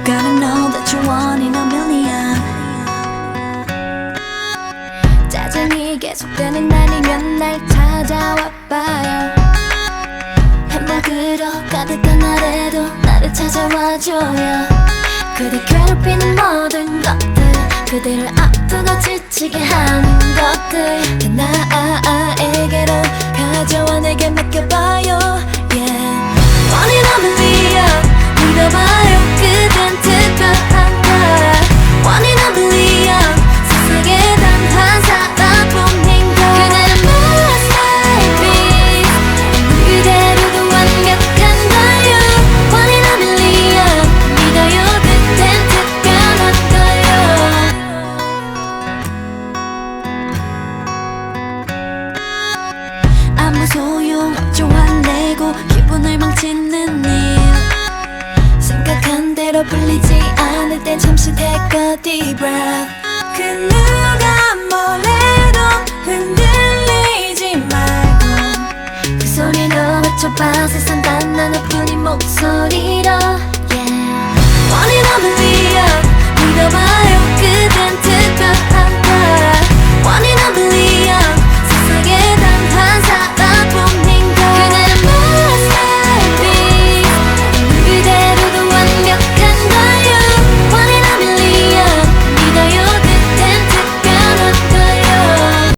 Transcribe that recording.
gotta know that you're one in a million. 짜증이 계속되는 날이면 날 찾아와봐요. 행복으로 가득한 날에도 나를 찾아와줘요. 그대 괴롭히는 모든 것들, 그대를 아프고 지치게 하는 것들 다 나에게로 가져와 내게 맡겨봐요. Yeah. One in a million, 믿어봐요. 그댄 특별한 거야. One in a million, 세상에 단 한 사람뿐인 걸. 그대는 masterpiece, 그대로도 완벽한 거요. One in a million, 믿어요. 그댄 특별한 거요. 아무 소용없죠. 화내고 기분을 망치는 일, 생각한 대로 풀리지 않을 땐 잠시 take a deep breath. 그 누가 뭐래도 흔들리지 말고 그 소리로 외쳐봐. 세상 단 하나뿐인 목소리